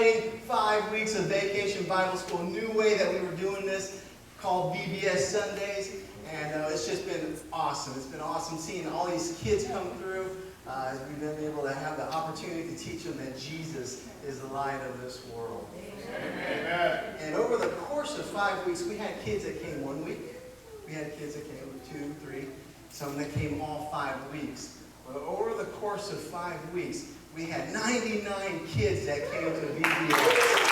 exciting 5 weeks of Vacation Bible School, a new way that we were doing this called VBS Sundays. And it's just been awesome. It's been awesome seeing all these kids come through. We've been able to have the opportunity to teach them that Jesus is the light of this world. Amen. And over the course of 5 weeks, we had kids that came 1 week. We had kids that came 2, 3, some that came all 5 weeks. But over the course of 5 weeks, we had 99 kids that came to VBS.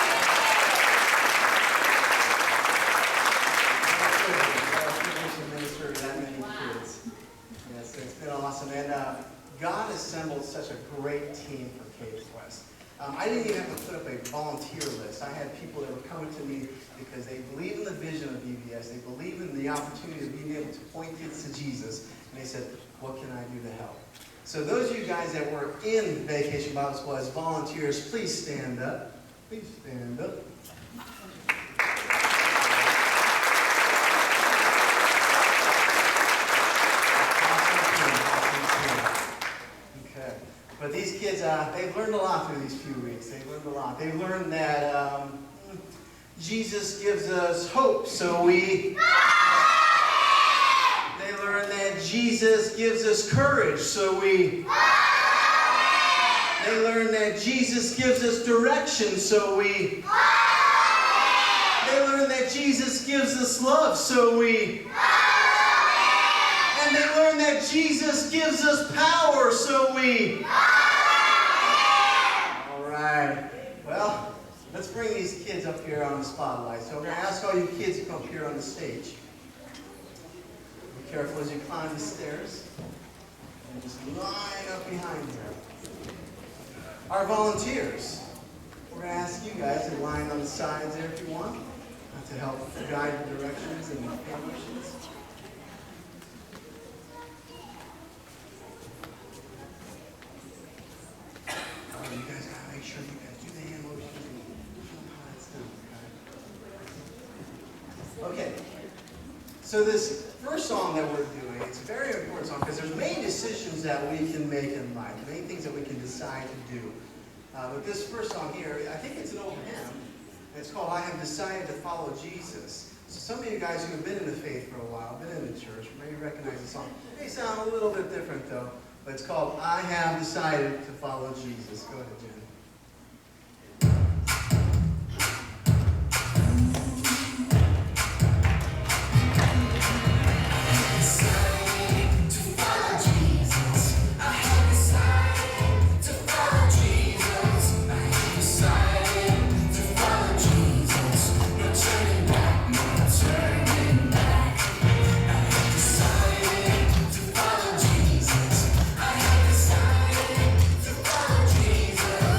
That many kids. Yes, it's been awesome. And God assembled such a great team for Cave Quest. I didn't even have to put up a volunteer list. I had people that were coming to me because they believe in the vision of VBS. They believe in the opportunity of being able to point kids to Jesus. And they said, what can I do to help? So those of you guys that were in Vacation Bible School as volunteers, please stand up. Please stand up. But these kids, they've learned a lot through these few weeks. They've learned a lot. They've learned that Jesus gives us hope, so we... They learned that Jesus gives us courage, so we... They learned that Jesus gives us direction, so we... They learned that Jesus gives us love, so we... And they learned that Jesus gives us power, so we... All right. Well, let's bring these kids up here on the spotlight. So we're going to ask all you kids to come up here on the stage. Be careful as you climb the stairs. And just line up behind here. Our volunteers. We're going to ask you guys to line on the sides there if you want, to help guide the directions and hand motions. You guys gotta make sure you guys do the hand motions and show them how it's done. Okay. So this first song that we're doing, it's a very important song because there's many decisions that we can make in life, many things that we can decide to do. But this first song here, I think it's an old hymn. It's called "I Have Decided to Follow Jesus." So some of you guys who have been in the faith for a while, been in the church, maybe recognize the song. It may sound a little bit different though. But it's called "I Have Decided to Follow Jesus." Go ahead, Jen. Jesus.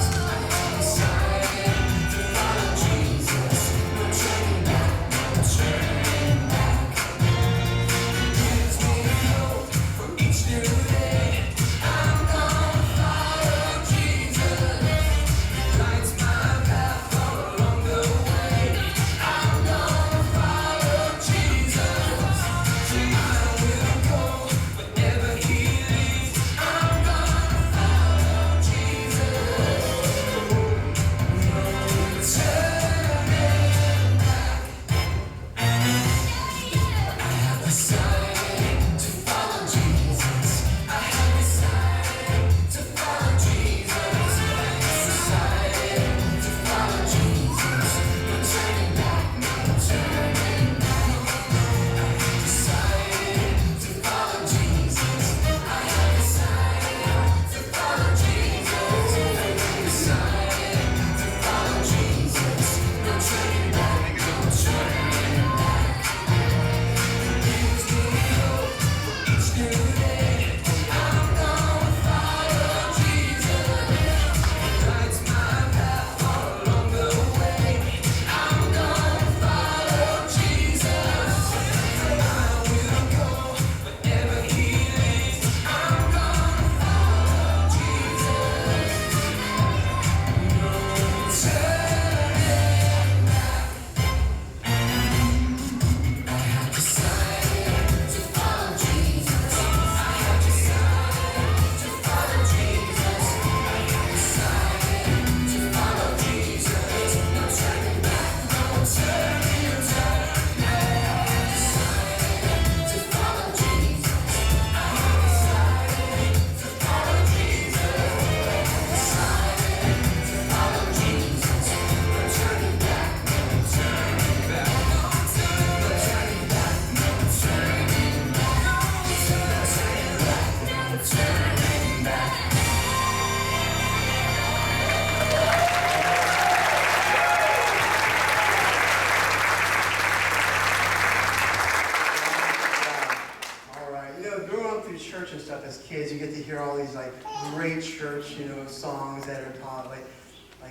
great church, songs that are taught,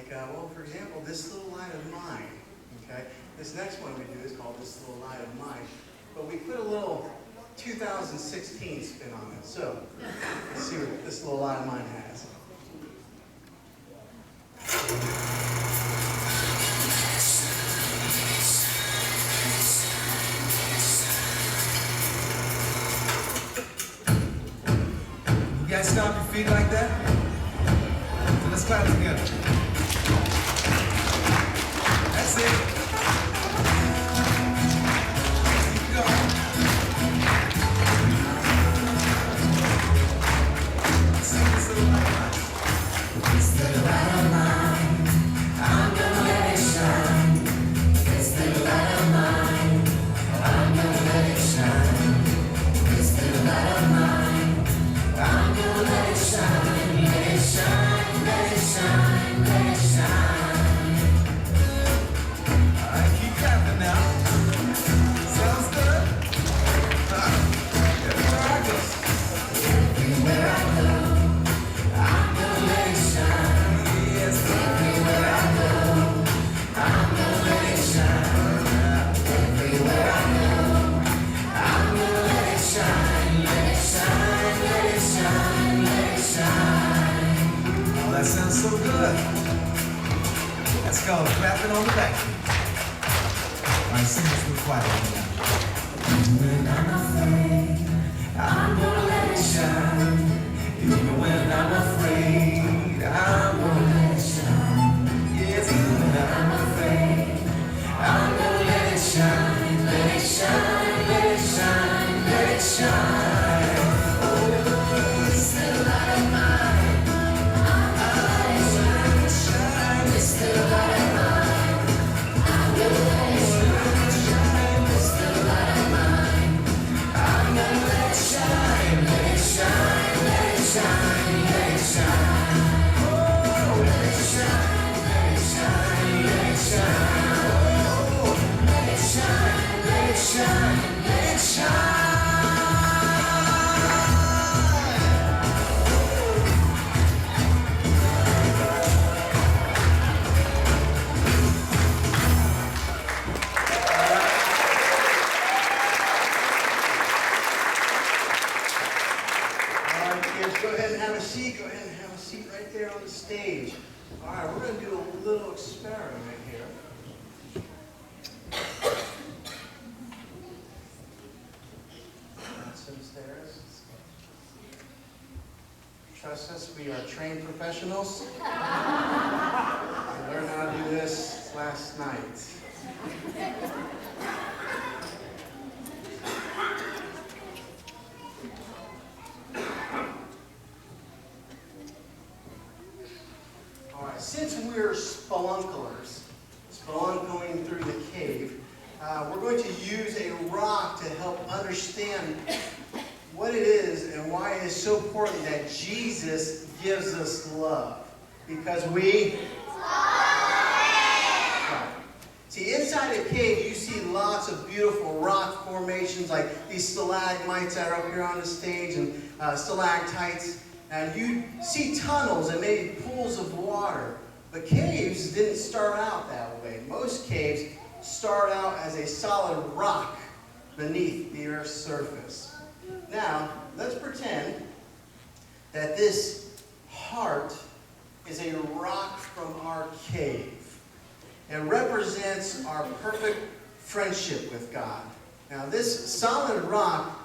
well, for example, This Little Light of Mine, okay? This next one we do is called This Little Light of Mine, but we put a little 2016 spin on it, so let's see what This Little Light of Mine has. You guys stomp your feet like that? So let's clap together. That's it. Keep going. Sing this little light of mine. This little light of mine, I'm gonna let it shine. This little light of mine, I'm gonna let it shine. This little light of mine, I'm gonna let it shine, let it shine, let it shine, let it shine. All right, keep clapping now. Sounds good? Everywhere I go. Everywhere I go, I'm gonna let it shine. Yes, everywhere I go, I'm gonna let it shine. Everywhere I go, I'm gonna let it shine, let it shine, let it shine, let it shine. Oh, that sounds so good. Let's go, clapping on the back. All right, sing this real quiet. When I'm afraid, I'm gonna let it shine. Even when I'm afraid, I'm gonna let it shine. Yes, even when I'm afraid, I'm gonna let it shine. Let it shine, let it shine, let it shine. Oh, this little light of mine, I'm gonna let it shine, shine. This little light of mine, I'm gonna let it shine. This little light of mine, I'm gonna let it shine, let it shine, let it shine, let it shine. Oh, let it shine, let it shine, let it shine. Oh, let it shine, let it shine, let it shine. All right, kids, go ahead and have a seat. Go ahead and have a seat right there on the stage. All right, we're going to do a little experiment here. That's upstairs. Trust us, we are trained professionals. We learned how to do this last night. All right, since we're spelunklers, spelunking through the cave, we're going to use a rock to help understand what it is and why it is so important that Jesus gives us love. Because we right. See, inside a cave, you see lots of beautiful rock formations like these stalagmites that are up here on the stage and stalactites. And you see tunnels and maybe pools of water. But caves didn't start out that way. Most caves start out as a solid rock beneath the earth's surface. Now, let's pretend that this heart is a rock from our cave. It represents our perfect friendship with God. Now, this solid rock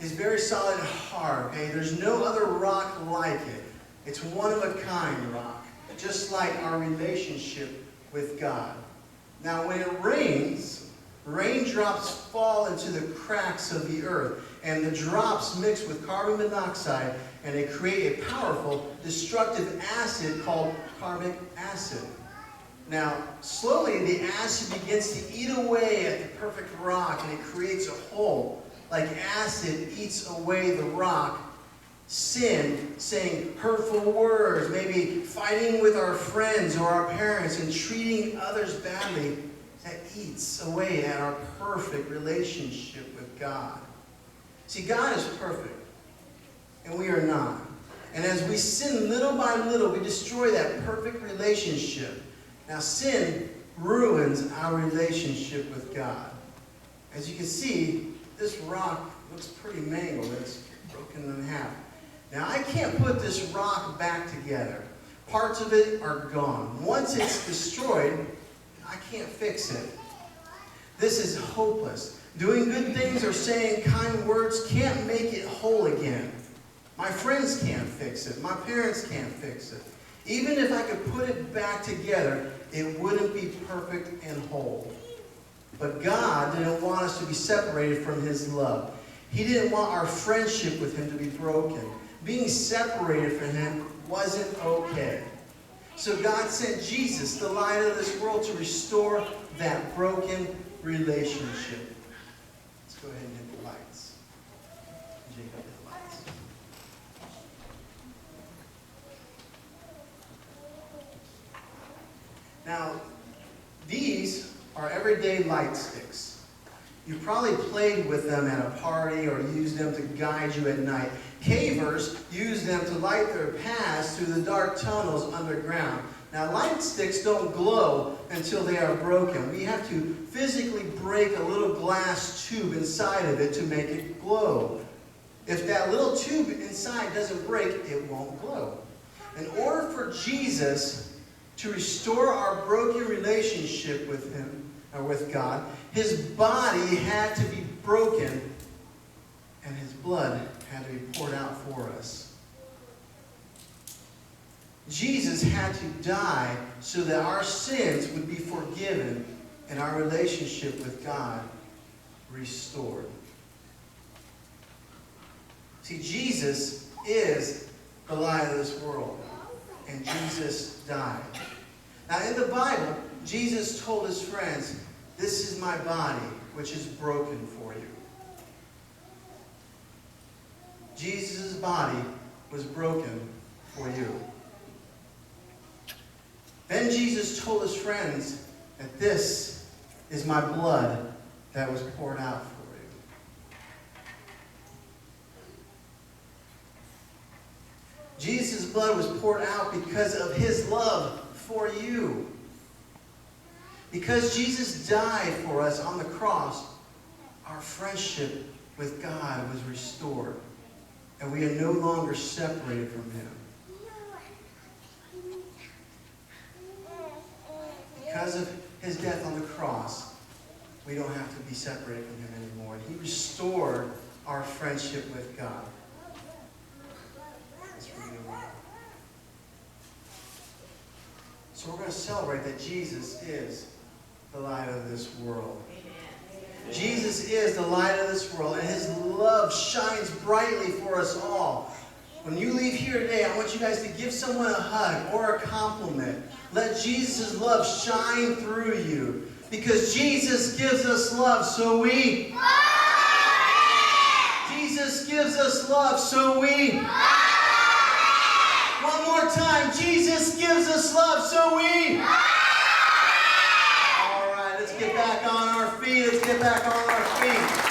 is very solid and hard, okay? There's no other rock like it. It's one-of-a-kind rock, just like our relationship with God. Now, when it rains, raindrops fall into the cracks of the earth, and the drops mix with carbon monoxide, and they create a powerful, destructive acid called carbonic acid. Now, slowly the acid begins to eat away at the perfect rock, and it creates a hole. Like acid eats away the rock. Sin, saying hurtful words, maybe fighting with our friends or our parents and treating others badly, that eats away at our perfect relationship with God. See, God is perfect, and we are not. And as we sin little by little, we destroy that perfect relationship. Now, sin ruins our relationship with God. As you can see, this rock looks pretty mangled. It's broken in half. Now, I can't put this rock back together. Parts of it are gone. Once it's destroyed, I can't fix it. This is hopeless. Doing good things or saying kind words can't make it whole again. My friends can't fix it. My parents can't fix it. Even if I could put it back together, it wouldn't be perfect and whole. But God didn't want us to be separated from His love. He didn't want our friendship with Him to be broken. Being separated from Him wasn't okay. So God sent Jesus, the light of this world, to restore that broken relationship. Let's go ahead and hit the lights. Jacob, hit the lights. Now, these are everyday light sticks. You probably played with them at a party or used them to guide you at night. Cavers use them to light their paths through the dark tunnels underground. Now, light sticks don't glow until they are broken. We have to physically break a little glass tube inside of it to make it glow. If that little tube inside doesn't break, it won't glow. In order for Jesus to restore our broken relationship with Him, or with God, His body had to be broken and His blood had to be poured out for us. Jesus had to die so that our sins would be forgiven and our relationship with God restored. See, Jesus is the light of this world, and Jesus died. Now, in the Bible, Jesus told His friends, "This is my body, which is broken for you." Jesus' body was broken for you. Then Jesus told His friends that this is my blood that was poured out for you. Jesus' blood was poured out because of His love for you. Because Jesus died for us on the cross, our friendship with God was restored. And we are no longer separated from Him. Because of His death on the cross, we don't have to be separated from Him anymore. He restored our friendship with God. Let's read it on. So we're going to celebrate that Jesus is the light of this world. Jesus is the light of this world, and His love shines brightly for us all. When you leave here today, I want you guys to give someone a hug or a compliment. Let Jesus' love shine through you. Because Jesus gives us love, so we... Jesus gives us love, so we... One more time. Jesus gives us love, so we... All right, let's get back on our feet. Let's get back on our feet.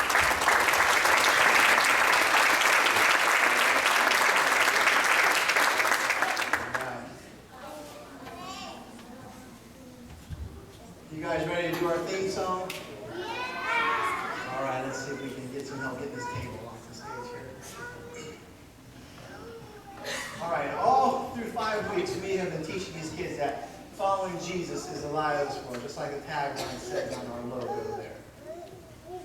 You guys ready to do our theme song? All right, let's see if we can get some help getting this table off the stage here. All right, all through 5 weeks, we have been teaching these kids that following Jesus is the light of this world, just like the tagline says on our logo there.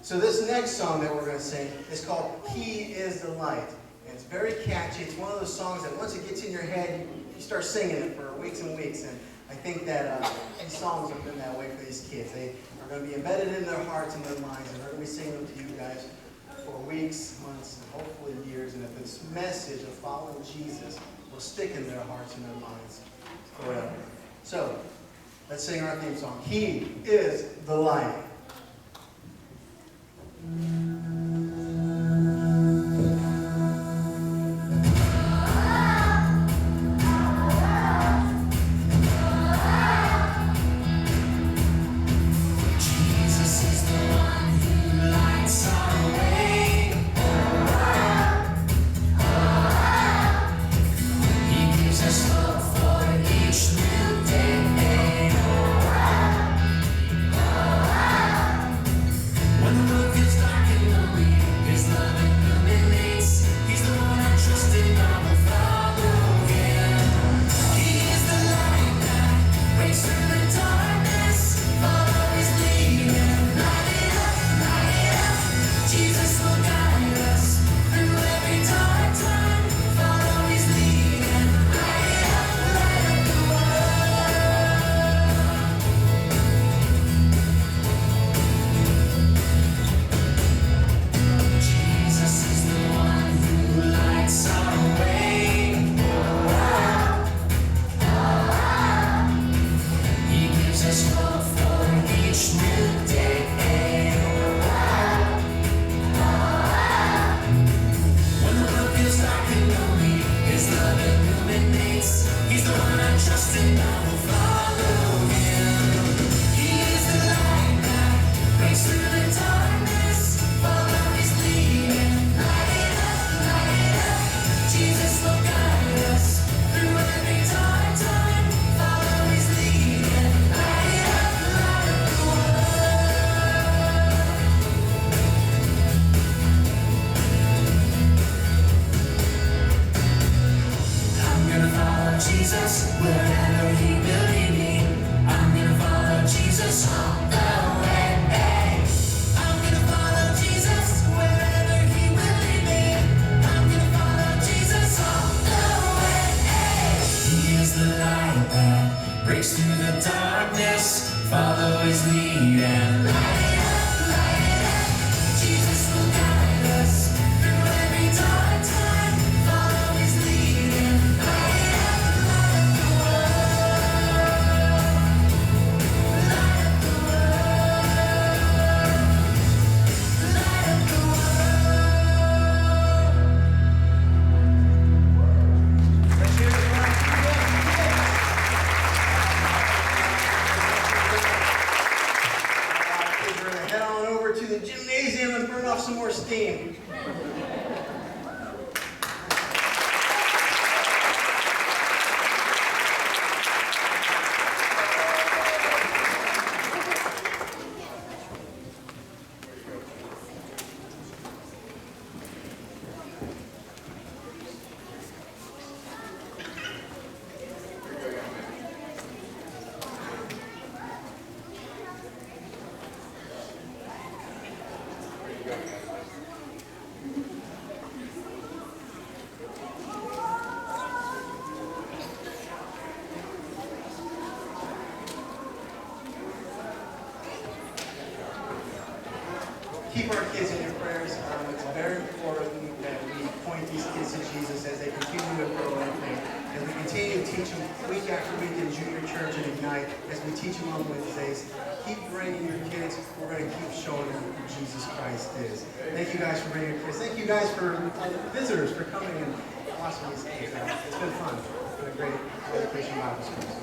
So this next song that we're going to sing is called He is the Light. And it's very catchy. It's one of those songs that once it gets in your head, you start singing it for weeks and weeks. And I think that these songs have been that way for these kids. They are going to be embedded in their hearts and their minds, and we're going to be singing them to you guys for weeks, months, and hopefully years. And if this message of following Jesus will stick in their hearts and their minds forever. So, let's sing our theme song. He is the light. Jesus hope for each new day. When the world feels dark and lonely, His love illuminates. He's the one I trust and I will follow Him. He is the light that breaks through the darkness. Follow His leading. Light up, Jesus will guide us through every dark time. Follow His leading. Light up the world. I'm gonna follow Jesus wherever He will lead me. I'm gonna follow Jesus all the way. I'm gonna follow Jesus wherever He will lead me. I'm gonna follow Jesus all the way. He is the light that breaks through the darkness. Follow His lead and light up. Jesus will guide us through every dark time. Follow His lead and light up the world. Light up the world. Light up the world. Let's hear it for our VBS. Kids, we're going to head on over to the gymnasium and burn off some more steam. Keep our kids in your prayers. It's very important that we point these kids to Jesus as they continue to grow in faith. As we continue to teach them week after week in junior church and Ignite, as we teach them on Wednesdays, keep bringing your kids. We're going to keep showing them who Jesus Christ is. Thank you guys for bringing your kids. Thank you guys for visitors for coming and watching these kids. It's been fun. It's been a great vacation Bible school.